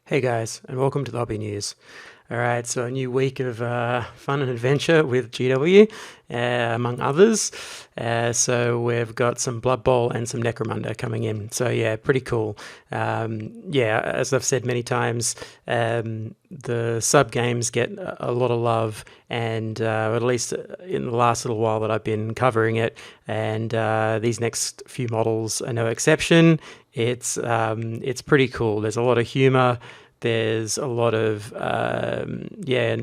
Hey guys, and welcome to the Hobby News. All right, so a new week of fun and adventure with GW, among others. So we've got some Blood Bowl and some Necromunda coming in. So yeah, pretty cool. Yeah, as I've said many times, the sub games get a lot of love, and at least in the last little while that I've been covering it, and these next few models are no exception. It's pretty cool. There's a lot of humor. There's a lot of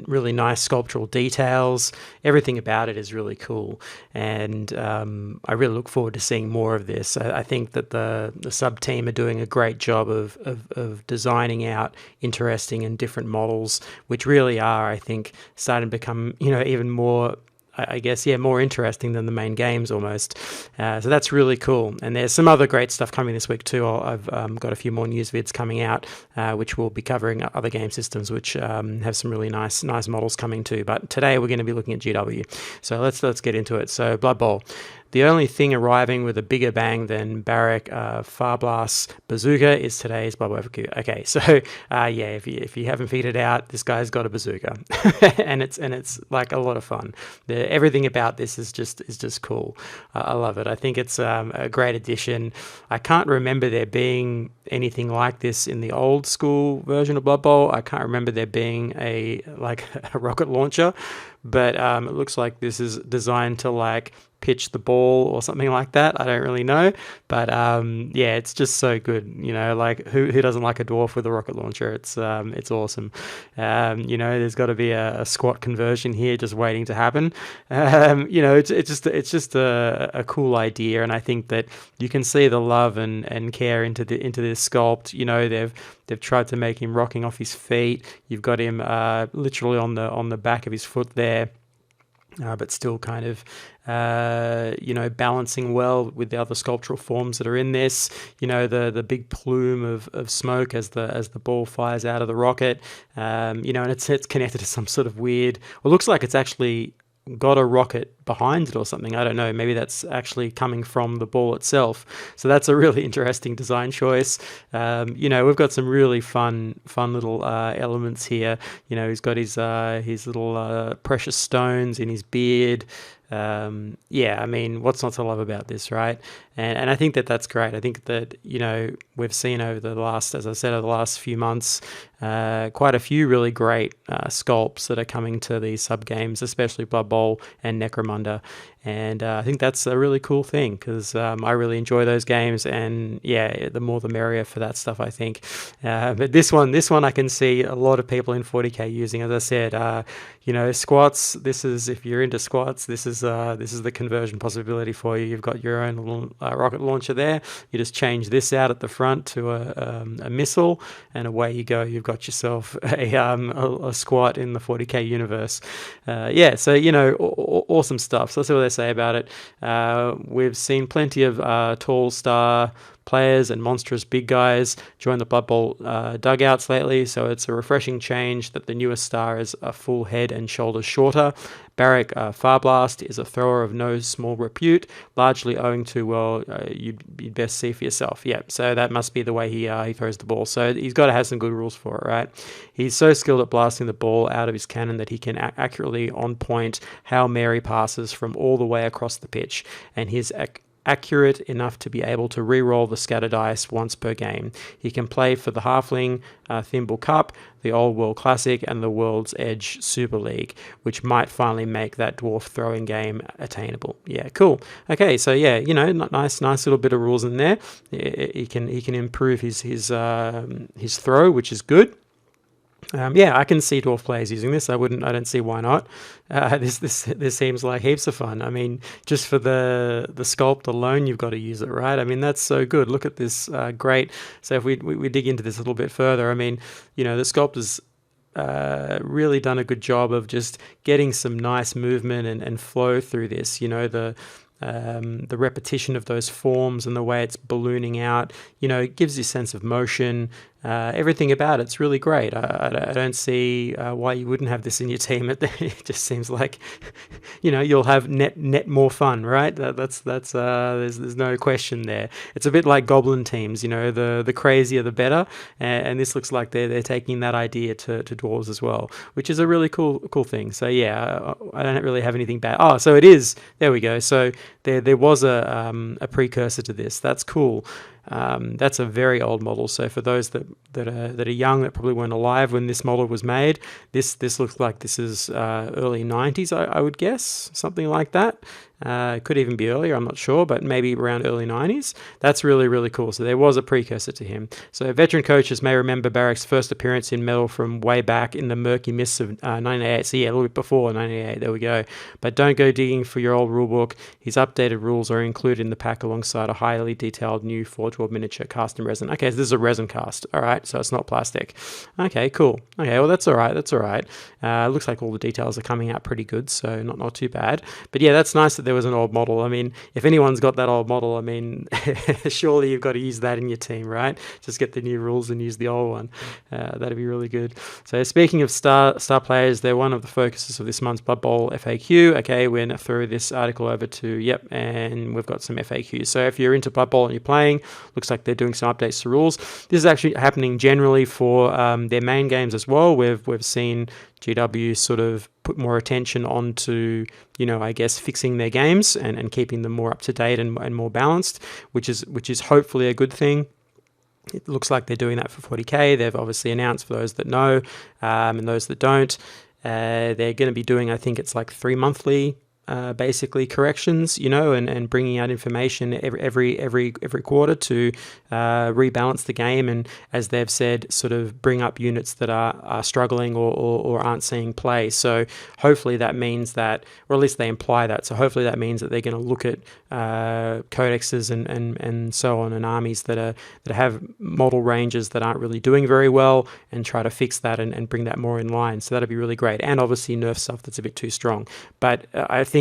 really nice sculptural details. Everything about it is really cool, and I really look forward to seeing more of this. I think that the sub team are doing a great job of designing out interesting and different models, which really are, I think, starting to become even more, I guess, more interesting than the main games almost. So that's really cool. And there's some other great stuff coming this week too. I've got a few more news vids coming out, which will be covering other game systems, which have some really nice models coming too. But today we're going to be looking at GW. So let's get into it. So Blood Bowl. The only thing arriving with a bigger bang than Barrack Farblast's Bazooka is today's Blood Bowl. Okay, so if you haven't figured it out, this guy's got a bazooka, and it's like a lot of fun. Everything about this is just cool. I love it. I think it's a great addition. I can't remember there being anything like this in the old school version of Blood Bowl. I can't remember there being a rocket launcher, but it looks like this is designed to pitch the ball or something like that. I don't really know, but it's just so good. Who doesn't like a dwarf with a rocket launcher? It's awesome. There's got to be a squat conversion here just waiting to happen. It's just a cool idea, and I think that you can see the love and care into this sculpt. They've tried to make him rocking off his feet. You've got him literally on the back of his foot there. But still kind of, balancing well with the other sculptural forms that are in this. The big plume of smoke as the ball fires out of the rocket. And it's connected to some sort of weird. Well, it looks like it's actually got a rocket behind it or something. I don't know. Maybe that's actually coming from the ball itself. So that's a really interesting design choice. We've got some really fun little elements here. He's got his little precious stones in his beard. What's not to love about this, right? And I think that's great. I think that, we've seen over the last few months, quite a few really great sculpts that are coming to these sub games, especially Blood Bowl and Necromunda. And I think that's a really cool thing because I really enjoy those games, and the more the merrier for that stuff, I think. But this one I can see a lot of people in 40k using. As I said, squats. If you're into squats, this is the conversion possibility for you. You've got your own little rocket launcher there. You just change this out at the front to a missile, and away you go. You've got yourself a squat in the 40k universe. Awesome stuff. So that's what they say about it. We've seen plenty of tall star players and monstrous big guys join the Blood Bowl dugouts lately, so it's a refreshing change that the newest star is a full head and shoulders shorter. Barrack Farblast is a thrower of no small repute, largely owing to, you'd best see for yourself. Yeah, so that must be the way he throws the ball. So he's got to have some good rules for it, right? He's so skilled at blasting the ball out of his cannon that he can accurately on point Hail Mary passes from all the way across the pitch, and his accurate enough to be able to re-roll the scatter dice once per game. He can play for the Halfling Thimble Cup, the Old World Classic, and the World's Edge Super League, which might finally make that dwarf throwing game attainable. Yeah, cool. Okay, so nice little bit of rules in there. He can improve his throw, which is good. I can see dwarf players using this. I don't see why not. This seems like heaps of fun. I mean, just for the sculpt alone, you've got to use it, right? I mean, that's so good. Look at this, great. So if we dig into this a little bit further, I mean, the sculptors really done a good job of just getting some nice movement and flow through this. The repetition of those forms and the way it's ballooning out, it gives you a sense of motion. everything about it's really great. I don't see why you wouldn't have this in your team. It just seems like, you'll have net more fun, right? That's there's no question there. It's a bit like goblin teams, the crazier the better, and this looks like they're taking that idea to dwarves as well, which is a really cool thing. So yeah, I don't really have anything bad. Oh, so it is. There we go. So there was a precursor to this. That's cool. That's a very old model. So for those that are young, that probably weren't alive when this model was made, this looks like this is early 90s, I would guess, something like that. It could even be earlier, I'm not sure, but maybe around early 90s. That's really, really cool. So there was a precursor to him. So veteran coaches may remember Barrick's first appearance in Metal from way back in the murky mists of 1988. So yeah, a little bit before 1988, there we go. But don't go digging for your old rulebook. His updated rules are included in the pack alongside a highly detailed new Forge World miniature cast in resin. Okay, so this is a resin cast. All right, so it's not plastic. Okay, cool. Okay, well, that's all right. Looks like all the details are coming out pretty good, so not too bad. But yeah, that's nice that there was an old model. I mean, if anyone's got that old model, I mean, surely you've got to use that in your team, right? Just get the new rules and use the old one. That'd be really good. So speaking of star players, they're one of the focuses of this month's Blood Bowl FAQ. Okay, we're going to throw this article over to, and we've got some FAQs. So if you're into Blood Bowl and you're playing, looks like they're doing some updates to rules. This is actually happening generally for their main games as well. We've seen GW sort of put more attention onto, I guess, fixing their games and keeping them more up to date and more balanced, which is hopefully a good thing. It looks like they're doing that for 40k. They've obviously announced, for those that know, and those that don't, they're going to be doing, I think it's like 3 monthly basically corrections, and bringing out information every quarter to rebalance the game, and as they've said, sort of bring up units that are struggling or aren't seeing play. So hopefully that means that, or at least they imply that, so hopefully that means that they're going to look at codexes and so on, and armies that have model ranges that aren't really doing very well, and try to fix that and bring that more in line. So that'd be really great, and obviously nerf stuff that's a bit too strong. But I think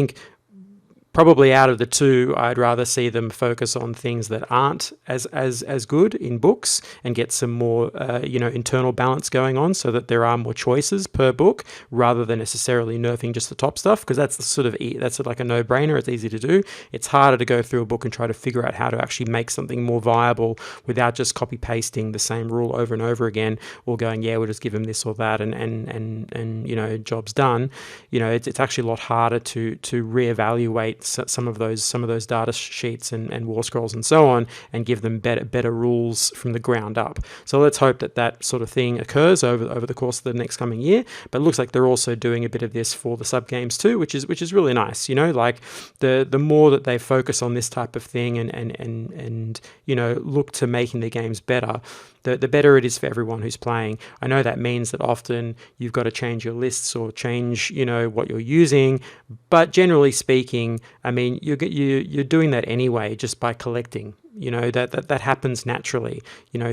probably out of the two, I'd rather see them focus on things that aren't as good in books and get some more, internal balance going on, so that there are more choices per book, rather than necessarily nerfing just the top stuff, because that's that's like a no-brainer. It's easy to do. It's harder to go through a book and try to figure out how to actually make something more viable without just copy-pasting the same rule over and over again, or going, we'll just give them this or that, and job's done. It's actually a lot harder to reevaluate some of those data sheets and war scrolls and so on, and give them better rules from the ground up. So let's hope that sort of thing occurs over the course of the next coming year. But it looks like they're also doing a bit of this for the sub games too, which is really nice. Like the more that they focus on this type of thing and look to making their games better, the better it is for everyone who's playing. I know that means that often you've got to change your lists or change, what you're using, but generally speaking, I mean, you're doing that anyway just by collecting. That happens naturally.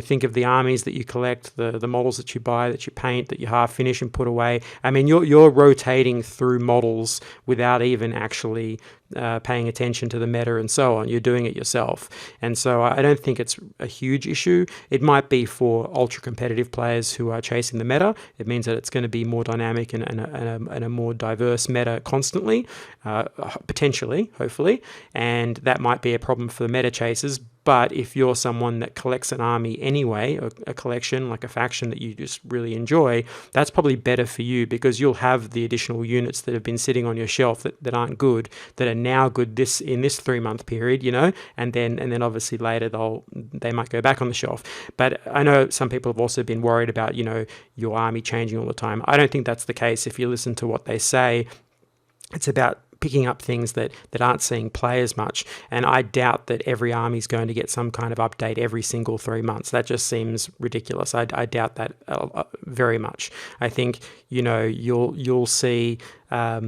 Think of the armies that you collect, the models that you buy, that you paint, that you half finish and put away. I mean, you're rotating through models without even actually paying attention to the meta and so on. You're doing it yourself. And so I don't think it's a huge issue. It might be for ultra competitive players who are chasing the meta. It means that it's going to be more dynamic and a more diverse meta constantly, potentially, hopefully. And that might be a problem for the meta chasers. But if you're someone that collects an army anyway, or a collection, like a faction that you just really enjoy, that's probably better for you, because you'll have the additional units that have been sitting on your shelf that aren't good, that are now good in this 3 month period, and then obviously later they might go back on the shelf. But I know some people have also been worried about, your army changing all the time. I don't think that's the case. If you listen to what they say, it's about picking up things that aren't seeing play as much. And I doubt that every army is going to get some kind of update every single 3 months. That just seems ridiculous. I doubt that very much. I think, you'll see, a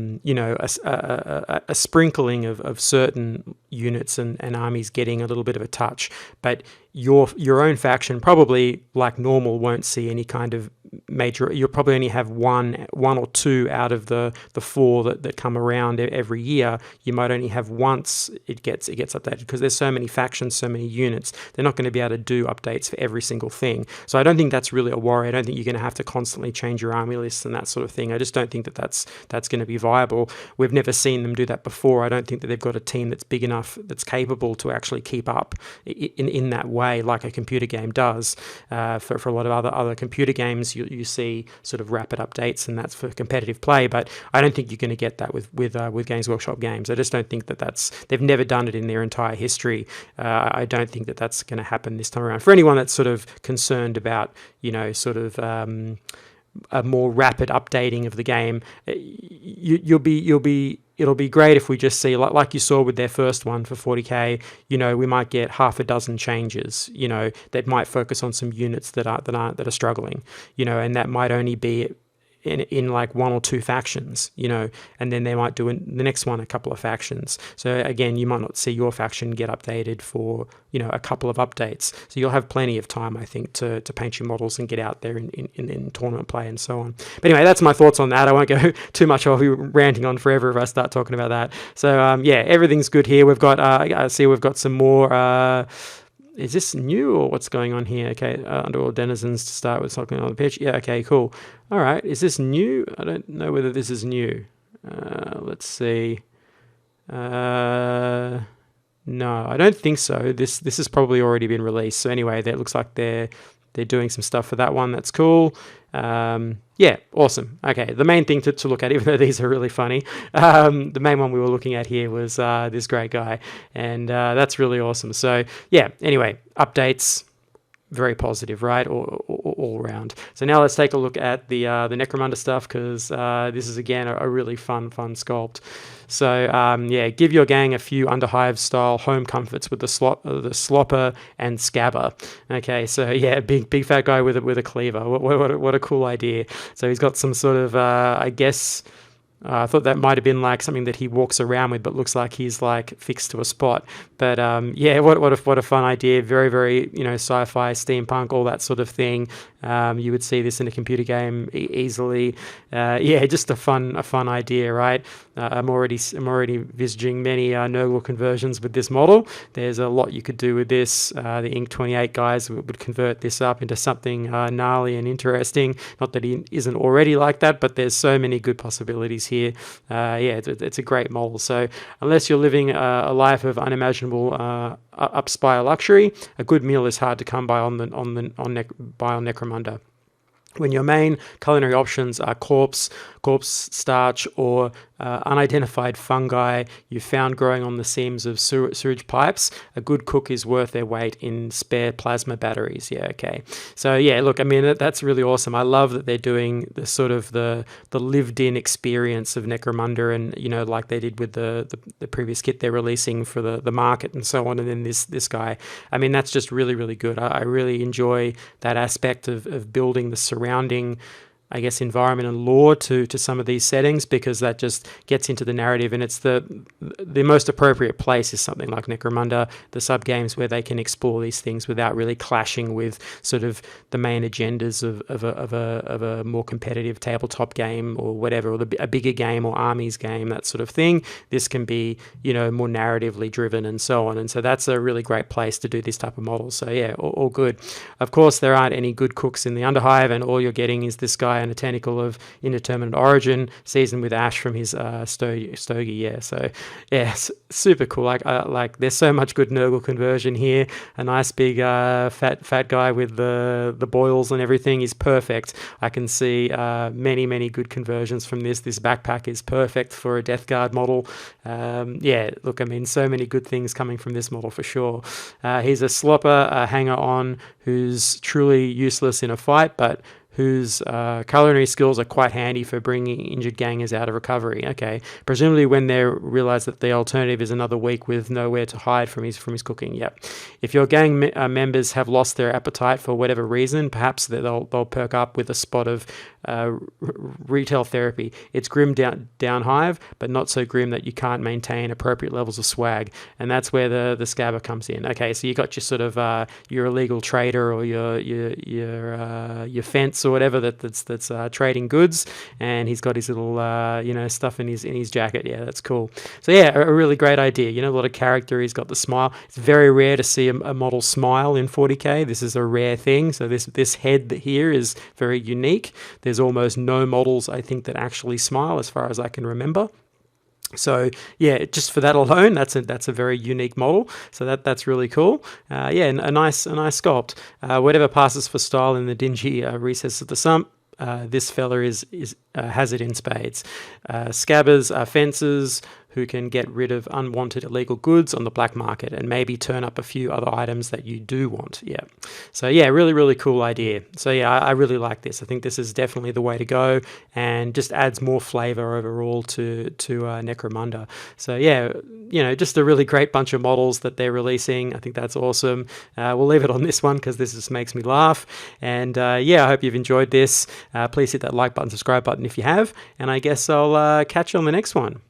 sprinkling of certain units and armies getting a little bit of a touch, but your own faction probably, like normal, won't see any kind of major. You'll probably only have one or two out of the four that come around every year. You might only have once it gets updated, because there's so many factions, so many units. They're not going to be able to do updates for every single thing. So I don't think that's really a worry. I don't think you're going to have to constantly change your army lists and that sort of thing. I just don't think that that's going to be viable. We've never seen them do that before. I don't think that they've got a team that's big enough, that's capable to actually keep up in that way, like a computer game does. For a lot of other computer games, you see sort of rapid updates, and that's for competitive play. But I don't think you're going to get that with Games Workshop games. I just don't think they've never done it in their entire history. I don't think that that's going to happen this time around. For anyone that's sort of concerned about, sort of a more rapid updating of the game, it'll be great if we just see, like you saw with their first one for 40k, we might get half a dozen changes, that might focus on some units that are struggling, and that might only be in like one or two factions, and then they might do in the next one a couple of factions. So again, you might not see your faction get updated for a couple of updates. So you'll have plenty of time, I think, to paint your models and get out there in tournament play and so on. But anyway, that's my thoughts on that. I won't go too much. I'll be ranting on forever if I start talking about that. So everything's good here. We've got I see we've got some more. Is this new or what's going on here? Okay, Underworld Denizens to start with, something on the pitch. Yeah, okay, cool. All right, is this new? I don't know whether this is new. Let's see. No, I don't think so. This has probably already been released. So anyway, that looks like they're doing some stuff for that one. That's cool. Yeah, awesome. Okay, the main thing to look at, even though these are really funny, the main one we were looking at here was this great guy, and that's really awesome. So yeah, anyway, updates, very positive, right, all around. So now let's take a look at the Necromunda stuff, because this is again a really fun sculpt. So give your gang a few Underhive style home comforts with the slopper and scabber. Okay, so yeah, big fat guy with a cleaver. What a cool idea. So he's got some sort of I guess. I thought that might have been like something that he walks around with, but looks like he's like fixed to a spot. But what a fun idea! Very, very sci-fi, steampunk, all that sort of thing. You would see this in a computer game easily. Just a fun idea, right? I'm already visaging many Nurgle conversions with this model. There's a lot you could do with this. The Ink 28 guys would convert this up into something gnarly and interesting. Not that he isn't already like that, but there's so many good possibilities here. It's a great model. So unless you're living a life of unimaginable upspire luxury, a good meal is hard to come by on Necromunda. When your main culinary options are corpse starch, or unidentified fungi you found growing on the seams of sewage pipes, a good cook is worth their weight in spare plasma batteries. Yeah, okay. So yeah, look, I mean, that's really awesome. I love that they're doing the sort of the lived-in experience of Necromunda, and like they did with the previous kit they're releasing for the market and so on, and then this guy. I mean, that's just really, really good. I really enjoy that aspect of building the surrounding, I guess, environment and lore to some of these settings, because that just gets into the narrative, and it's the most appropriate place is something like Necromunda, the sub games where they can explore these things without really clashing with sort of the main agendas of a more competitive tabletop game or whatever, or a bigger game or armies game, that sort of thing. This can be more narratively driven and so on, and so that's a really great place to do this type of model. So yeah, all good. Of course, there aren't any good cooks in the Underhive, and all you're getting is this guy and a tentacle of indeterminate origin, seasoned with ash from his stogie. Yeah, so yeah, super cool. Like there's so much good Nurgle conversion here. A nice big fat guy with the boils and everything is perfect. I can see many good conversions from this. This backpack is perfect for a Death Guard model. Look, I mean, so many good things coming from this model for sure. He's a slopper, a hanger-on who's truly useless in a fight, but whose culinary skills are quite handy for bringing injured gangers out of recovery. Okay, presumably when they realise that the alternative is another week with nowhere to hide from his cooking. Yep. If your gang members have lost their appetite for whatever reason, perhaps they'll perk up with a spot of retail therapy. It's grim down hive, but not so grim that you can't maintain appropriate levels of swag, and that's where the scabber comes in. Okay, so you got your sort of your illegal trader or your fence or whatever that's trading goods, and he's got his little stuff in his jacket. Yeah, that's cool. So yeah, a really great idea. A lot of character. He's got the smile. It's very rare to see a model smile in 40k. This is a rare thing. So this head here is very unique. There's almost no models, I think, that actually smile, as far as I can remember. So yeah, just for that alone, that's a very unique model. So that's really cool. Yeah, a nice sculpt. Whatever passes for style in the dingy recess of the sump. This fella has it in spades. Scabbers are fencers who can get rid of unwanted illegal goods on the black market and maybe turn up a few other items that you do want. Yeah. So yeah, really, really cool idea. So yeah, I really like this. I think this is definitely the way to go, and just adds more flavor overall to Necromunda. So yeah, just a really great bunch of models that they're releasing. I think that's awesome. We'll leave it on this one because this just makes me laugh. And yeah, I hope you've enjoyed this. Please hit that like button, subscribe button if you have, and I guess I'll catch you on the next one.